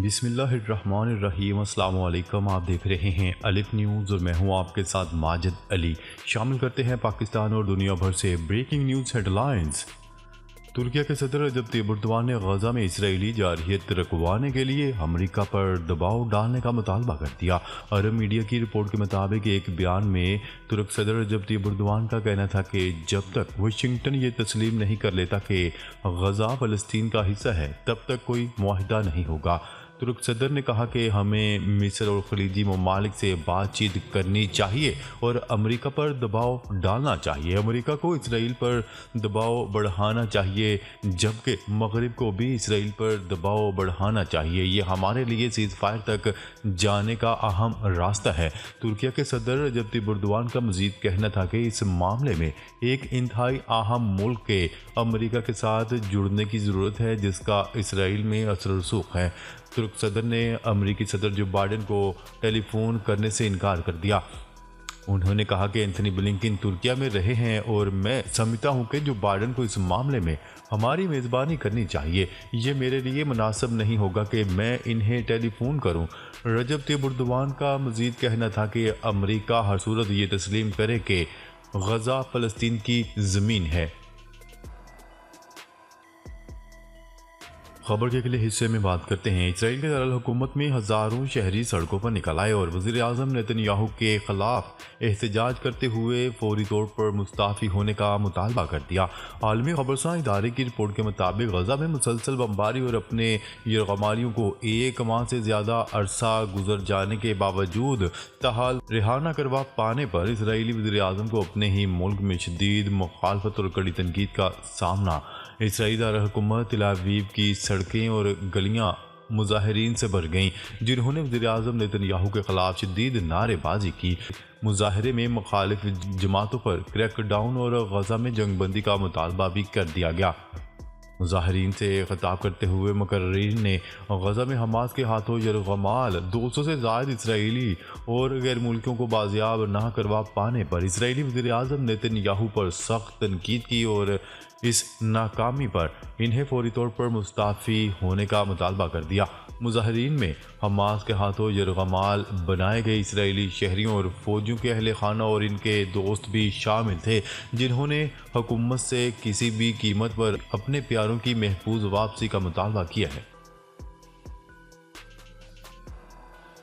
بسم اللہ الرحمن الرحیم۔ السلام علیکم، آپ دیکھ رہے ہیں الف نیوز اور میں ہوں آپ کے ساتھ ماجد علی۔ شامل کرتے ہیں پاکستان اور دنیا بھر سے بریکنگ نیوز ہیڈ لائنز۔ ترکیہ کے صدر رجب طیب اردوان نے غزہ میں اسرائیلی جارحیت رکوانے کے لیے امریکہ پر دباؤ ڈالنے کا مطالبہ کر دیا۔ عرب میڈیا کی رپورٹ کے مطابق ایک بیان میں ترک صدر رجب طیب اردوان کا کہنا تھا کہ جب تک واشنگٹن یہ تسلیم نہیں کر لیتا کہ غزہ فلسطین کا حصہ ہے تب تک کوئی معاہدہ نہیں ہوگا۔ ترک صدر نے کہا کہ ہمیں مصر اور خلیجی ممالک سے بات چیت کرنی چاہیے اور امریکہ پر دباؤ ڈالنا چاہیے۔ امریکہ کو اسرائیل پر دباؤ بڑھانا چاہیے جبکہ مغرب کو بھی اسرائیل پر دباؤ بڑھانا چاہیے۔ یہ ہمارے لیے سیز فائر تک جانے کا اہم راستہ ہے۔ ترکیہ کے صدر رجب طیب اردوان کا مزید کہنا تھا کہ اس معاملے میں ایک انتہائی اہم ملک کے امریکہ کے ساتھ جڑنے کی ضرورت ہے جس کا اسرائیل میں اثر و رسوخ ہے۔ ترک صدر نے امریکی صدر جو بائیڈن کو ٹیلی فون کرنے سے انکار کر دیا۔ انہوں نے کہا کہ اینتھنی بلنکن ترکیہ میں رہے ہیں اور میں سمجھتا ہوں کہ جو بائیڈن کو اس معاملے میں ہماری میزبانی کرنی چاہیے۔ یہ میرے لیے مناسب نہیں ہوگا کہ میں انہیں ٹیلی فون کروں۔ رجب طیب اردوان کا مزید کہنا تھا کہ امریکہ ہر صورت یہ تسلیم کرے کہ غزہ فلسطین کی زمین ہے۔ خبر کے اگلے حصے میں بات کرتے ہیں۔ اسرائیل کے دارالحکومت میں ہزاروں شہری سڑکوں پر نکل آئے اور وزیر اعظم نیتن یاہو کے خلاف احتجاج کرتے ہوئے فوری طور پر مستعفی ہونے کا مطالبہ کر دیا۔ عالمی خبرساں ادارے کی رپورٹ کے مطابق غزہ میں مسلسل بمباری اور اپنے یرغمالیوں کو ایک ماہ سے زیادہ عرصہ گزر جانے کے باوجود تاحال رہا نہ کروا پانے پر اسرائیلی وزیر اعظم کو اپنے ہی ملک میں شدید مخالفت اور کڑی تنقید کا سامنا۔ اسرائیلی دارالحکومت تل ابیب کی سڑکیں اور گلیاں مظاہرین سے بھر گئیں جنہوں نے وزیر اعظم نیتن یاہو کے خلاف شدید نعرے بازی کی۔ مظاہرے میں مخالف جماعتوں پر کریک ڈاؤن اور غزہ میں جنگ بندی کا مطالبہ بھی کر دیا گیا۔ مظاہرین سے خطاب کرتے ہوئے مقررین نے غزہ میں حماس کے ہاتھوں یرغمال 200 سے زائد اسرائیلی اور غیر ملکیوں کو بازیاب نہ کروا پانے پر اسرائیلی وزیر اعظم نیتن یاہو پر سخت تنقید کی اور اس ناکامی پر انہیں فوری طور پر مستعفی ہونے کا مطالبہ کر دیا۔ مظاہرین میں حماس کے ہاتھوں یرغمال بنائے گئے اسرائیلی شہریوں اور فوجیوں کے اہل خانہ اور ان کے دوست بھی شامل تھے جنہوں نے حکومت سے کسی بھی قیمت پر اپنے پیاروں کی محفوظ واپسی کا مطالبہ کیا ہے۔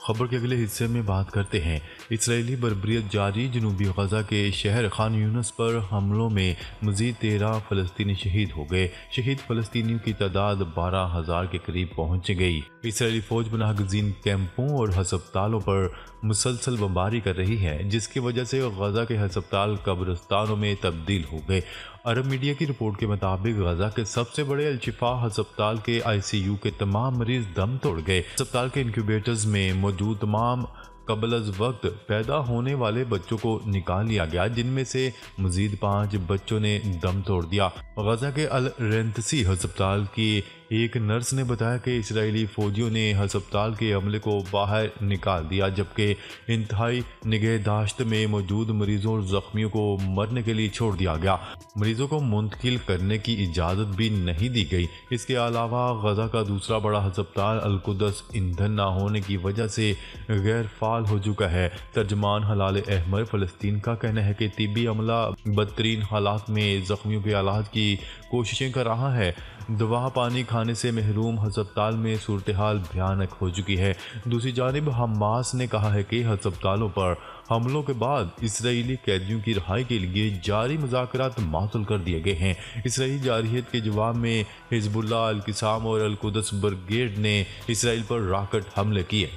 خبر کے اگلے حصے میں بات کرتے ہیں۔ اسرائیلی بربریت جاری جنوبی غزہ کے شہر خان یونس پر حملوں میں مزید 13 فلسطینی شہید ہو گئے۔ شہید فلسطینیوں کی تعداد 12,000 کے قریب پہنچ گئی۔ اسرائیلی فوج پناہ گزین کیمپوں اور ہسپتالوں پر مسلسل بمباری کر رہی ہے جس کی وجہ سے غزہ کے ہسپتال قبرستانوں میں تبدیل ہو گئے۔ عرب میڈیا کی رپورٹ کے مطابق غزہ کے سب سے بڑے الشفا ہسپتال کے ICU کے تمام مریض دم توڑ گئے۔ ہسپتال کے انکیوبیٹرز میں موجود تمام قبل از وقت پیدا ہونے والے بچوں کو نکال لیا گیا جن میں سے مزید 5 بچوں نے دم توڑ دیا۔ غزہ کے الرنتسی ہسپتال کی ایک نرس نے بتایا کہ اسرائیلی فوجیوں نے ہسپتال کے عملے کو باہر نکال دیا جبکہ انتہائی نگہداشت میں موجود مریضوں اور زخمیوں کو مرنے کے لیے چھوڑ دیا گیا۔ مریضوں کو منتقل کرنے کی اجازت بھی نہیں دی گئی۔ اس کے علاوہ غزہ کا دوسرا بڑا ہسپتال القدس ایندھن نہ ہونے کی وجہ سے غیر فعال ہو چکا ہے۔ ترجمان ہلال احمر فلسطین کا کہنا ہے کہ طبی عملہ بدترین حالات میں زخمیوں کے علاج کی کوششیں کر رہا ہے۔ دوا پانی کھانے سے محروم ہسپتال میں صورتحال بھیانک ہو چکی ہے۔ دوسری جانب حماس نے کہا ہے کہ ہسپتالوں پر حملوں کے بعد اسرائیلی قیدیوں کی رہائی کے لیے جاری مذاکرات معطل کر دیے گئے ہیں۔ اسرائیلی جارحیت کے جواب میں حزب اللہ، القسام اور القدس برگیڈ نے اسرائیل پر راکٹ حملے کیے۔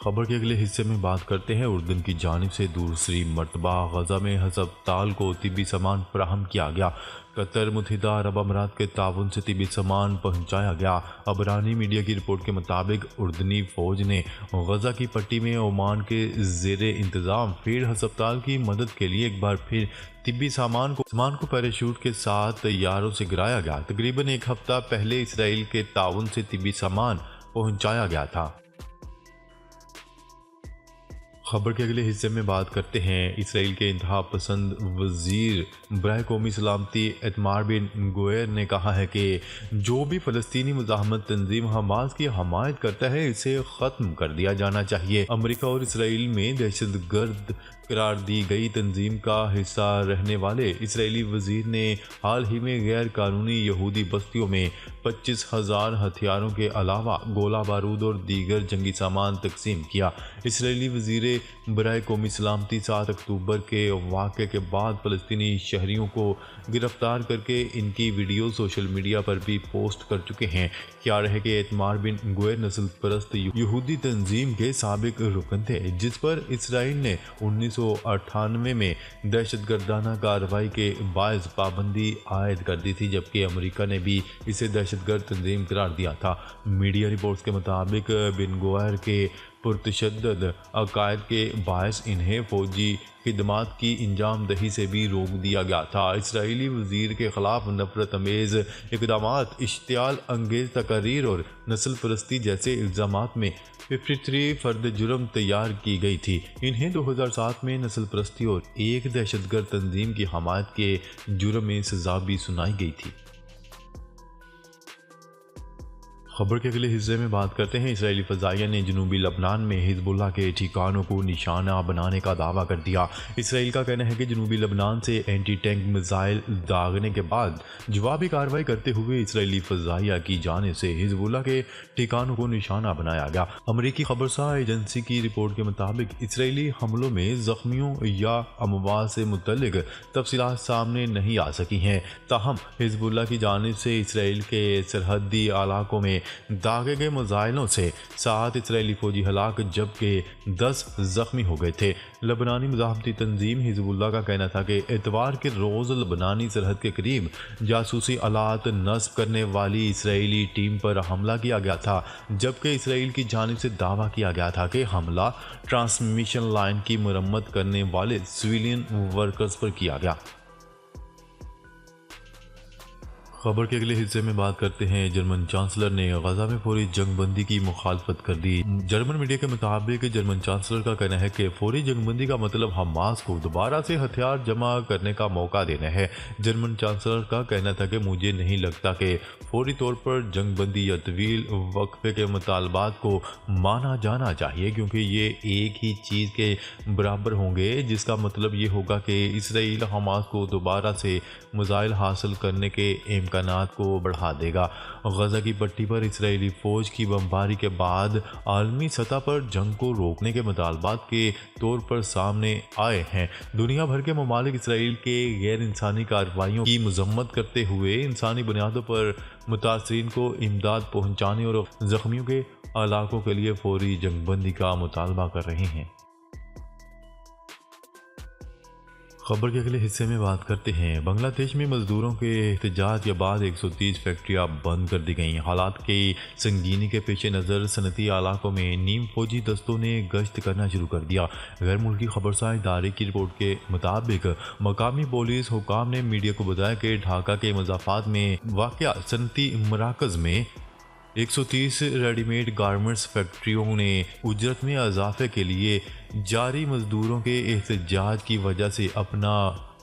خبر کے اگلے حصے میں بات کرتے ہیں۔ اردن کی جانب سے دوسری مرتبہ غزہ میں ہسپتال کو طبی سامان فراہم کیا گیا۔ قطر متحدہ عرب امارات کے تعاون سے طبی سامان پہنچایا گیا۔ عبرانی میڈیا کی رپورٹ کے مطابق اردنی فوج نے غزہ کی پٹی میں عمان کے زیر انتظام فیلڈ ہسپتال کی مدد کے لیے ایک بار پھر طبی سامان کو پیراشوٹ کے ساتھ طیاروں سے گرایا گیا۔ تقریباً ایک ہفتہ پہلے اسرائیل کے تعاون سے طبی سامان پہنچایا گیا تھا۔ خبر کے اگلے حصے میں بات کرتے ہیں اسرائیل کے انتہا پسند وزیر برائے قومی سلامتی ایتمار بن گوئر نے کہا ہے کہ جو بھی فلسطینی مزاحمت تنظیم حماس کی حمایت کرتا ہے اسے ختم کر دیا جانا چاہیے۔ امریکہ اور اسرائیل میں دہشت گرد قرار دی گئی تنظیم کا حصہ رہنے والے اسرائیلی وزیر نے حال ہی میں غیر قانونی یہودی بستیوں میں 25,000 ہتھیاروں کے علاوہ گولہ بارود اور دیگر جنگی سامان تقسیم کیا۔ اسرائیلی وزیر برائے قومی سلامتی 7 اکتوبر کے واقعے کے بعد فلسطینی شہریوں کو گرفتار کر کے ان کی ویڈیو سوشل میڈیا پر بھی پوسٹ کر چکے ہیں۔ کیا رہے کہ ایتمار بن گوئر نسل پرست یہودی تنظیم کے سابق رکن تھے جس پر اسرائیل نے 1998 میں دہشت گردانہ کارروائی کے باعث پابندی عائد کر دی تھی، جبکہ امریکہ نے بھی اسے دہشت گرد تنظیم قرار دیا تھا۔ میڈیا رپورٹس کے مطابق بن گوئر کے پرتشدد عقائد کے باعث انہیں فوجی خدمات کی انجام دہی سے بھی روک دیا گیا تھا۔ اسرائیلی وزیر کے خلاف نفرت امیز اقدامات، اشتعال انگیز تقاریر اور نسل پرستی جیسے الزامات میں 53 فرد جرم تیار کی گئی تھی۔ انہیں 2007 میں نسل پرستی اور ایک دہشت گرد تنظیم کی حمایت کے جرم میں سزا بھی سنائی گئی تھی۔ خبر کے اگلے حصے میں بات کرتے ہیں اسرائیلی فضائیہ نے جنوبی لبنان میں حزب اللہ کے ٹھکانوں کو نشانہ بنانے کا دعویٰ کر دیا۔ اسرائیل کا کہنا ہے کہ جنوبی لبنان سے اینٹی ٹینک میزائل داغنے کے بعد جوابی کارروائی کرتے ہوئے اسرائیلی فضائیہ کی جانب سے حزب اللہ کے ٹھکانوں کو نشانہ بنایا گیا۔ امریکی خبرساں ایجنسی کی رپورٹ کے مطابق اسرائیلی حملوں میں زخمیوں یا اموات سے متعلق تفصیلات سامنے نہیں آ سکی ہیں، تاہم حزب اللہ کی جانب سے اسرائیل کے سرحدی علاقوں میں داغے گئے میزائلوں سے 7 اسرائیلی فوجی ہلاک جبکہ 10 زخمی ہو گئے تھے۔ لبنانی مزاحمتی تنظیم حزب اللہ کا کہنا تھا کہ اتوار کے روز لبنانی سرحد کے قریب جاسوسی آلات نصب کرنے والی اسرائیلی ٹیم پر حملہ کیا گیا تھا، جبکہ اسرائیل کی جانب سے دعویٰ کیا گیا تھا کہ حملہ ٹرانسمیشن لائن کی مرمت کرنے والے سویلین ورکرز پر کیا گیا۔ خبر کے اگلے حصے میں بات کرتے ہیں جرمن چانسلر نے غزہ میں فوری جنگ بندی کی مخالفت کر دی۔ جرمن میڈیا کے مطابق جرمن چانسلر کا کہنا ہے کہ فوری جنگ بندی کا مطلب حماس کو دوبارہ سے ہتھیار جمع کرنے کا موقع دینا ہے۔ جرمن چانسلر کا کہنا تھا کہ مجھے نہیں لگتا کہ فوری طور پر جنگ بندی یا طویل وقفے کے مطالبات کو مانا جانا چاہیے، کیونکہ یہ ایک ہی چیز کے برابر ہوں گے، جس کا مطلب یہ ہوگا کہ اسرائیل حماس کو دوبارہ سے میزائل حاصل کرنے کے امکانات کو بڑھا دے گا۔ غزہ کی پٹی پر اسرائیلی فوج کی بمباری کے بعد عالمی سطح پر جنگ کو روکنے کے مطالبات کے طور پر سامنے آئے ہیں۔ دنیا بھر کے ممالک اسرائیل کے غیر انسانی کارروائیوں کی مذمت کرتے ہوئے انسانی بنیادوں پر متاثرین کو امداد پہنچانے اور زخمیوں کے علاقوں کے لیے فوری جنگ بندی کا مطالبہ کر رہے ہیں۔ خبر کے اگلے حصے میں بات کرتے ہیں بنگلہ دیش میں مزدوروں کے احتجاج کے بعد 130 فیکٹریاں بند کر دی گئیں۔ حالات کی سنگینی کے پیش نظر صنعتی علاقوں میں نیم فوجی دستوں نے گشت کرنا شروع کر دیا۔ غیر ملکی خبرساں ادارے کی رپورٹ کے مطابق مقامی پولیس حکام نے میڈیا کو بتایا کہ ڈھاکہ کے مضافات میں واقع صنعتی مراکز میں 130 ریڈی میڈ گارمنٹس فیکٹریوں نے اجرت میں اضافے کے لیے جاری مزدوروں کے احتجاج کی وجہ سے اپنا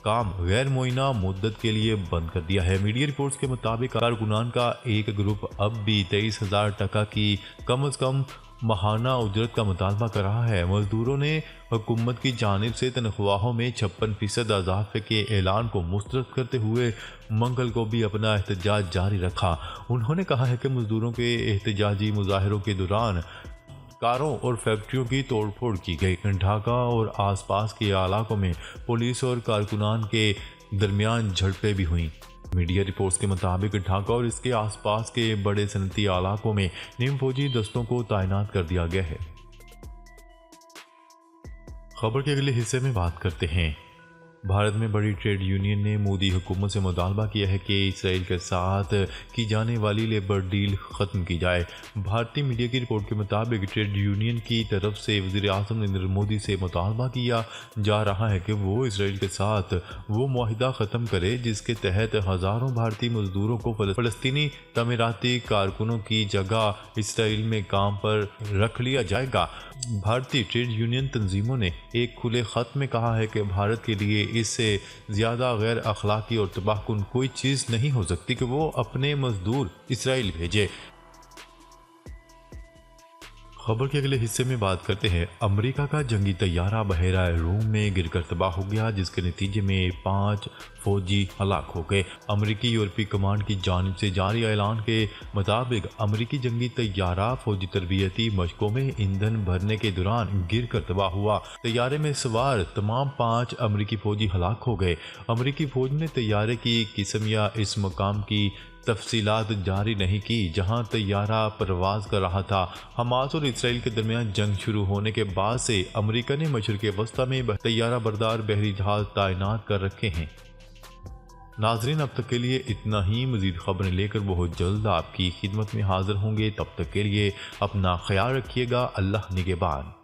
کام غیر معینہ مدت کے لیے بند کر دیا ہے۔ میڈیا رپورٹس کے مطابق کارکنان کا ایک گروپ اب بھی 23,000 ٹکا کی کم از کم ماہانہ اجرت کا مطالبہ کر رہا ہے۔ مزدوروں نے حکومت کی جانب سے تنخواہوں میں 56% اضافے کے اعلان کو مسترد کرتے ہوئے منگل کو بھی اپنا احتجاج جاری رکھا۔ انہوں نے کہا ہے کہ مزدوروں کے احتجاجی مظاہروں کے دوران کاروں اور فیکٹریوں کی توڑ پھوڑ کی گئی۔ ڈھاکہ اور آس پاس کے علاقوں میں پولیس اور کارکنان کے درمیان جھڑپیں بھی ہوئیں۔ میڈیا رپورٹس کے مطابق ڈھاکہ اور اس کے آس پاس کے بڑے صنعتی علاقوں میں نیم فوجی دستوں کو تعینات کر دیا گیا ہے۔ خبر کے اگلے حصے میں بات کرتے ہیں بھارت میں بڑی ٹریڈ یونین نے مودی حکومت سے مطالبہ کیا ہے کہ اسرائیل کے ساتھ کی جانے والی لیبر ڈیل ختم کی جائے۔ بھارتی میڈیا کی رپورٹ کے مطابق ٹریڈ یونین کی طرف سے وزیر اعظم نریندر مودی سے مطالبہ کیا جا رہا ہے کہ وہ اسرائیل کے ساتھ وہ معاہدہ ختم کرے جس کے تحت ہزاروں بھارتی مزدوروں کو فلسطینی تعمیراتی کارکنوں کی جگہ اسرائیل میں کام پر رکھ لیا جائے گا۔ بھارتی ٹریڈ یونین تنظیموں نے ایک کھلے خط میں کہا ہے کہ بھارت کے لیے اس سے زیادہ غیر اخلاقی اور تباہ کن کوئی چیز نہیں ہو سکتی کہ وہ اپنے مزدور اسرائیل بھیجے۔ خبر کے اگلے حصے میں بات کرتے ہیں۔ امریکہ کا جنگی طیارہ بحیرہ روم میں گر کر تباہ ہو گیا، جس کے نتیجے میں 5 فوجی ہلاک ہو گئے۔ امریکی یورپی کمانڈ کی جانب سے جاری اعلان کے مطابق امریکی جنگی طیارہ فوجی تربیتی مشقوں میں ایندھن بھرنے کے دوران گر کر تباہ ہوا۔ طیارے میں سوار تمام 5 امریکی فوجی ہلاک ہو گئے۔ امریکی فوج نے طیارے کی قسم یا اس مقام کی تفصیلات جاری نہیں کی جہاں طیارہ پرواز کر رہا تھا۔ حماس اور اسرائیل کے درمیان جنگ شروع ہونے کے بعد سے امریکہ نے مشرق وسطی میں طیارہ بردار بحری جہاز تعینات کر رکھے ہیں۔ ناظرین، اب تک کے لیے اتنا ہی۔ مزید خبریں لے کر بہت جلد آپ کی خدمت میں حاضر ہوں گے۔ تب تک کے لیے اپنا خیال رکھیے گا۔ اللہ نگہبان۔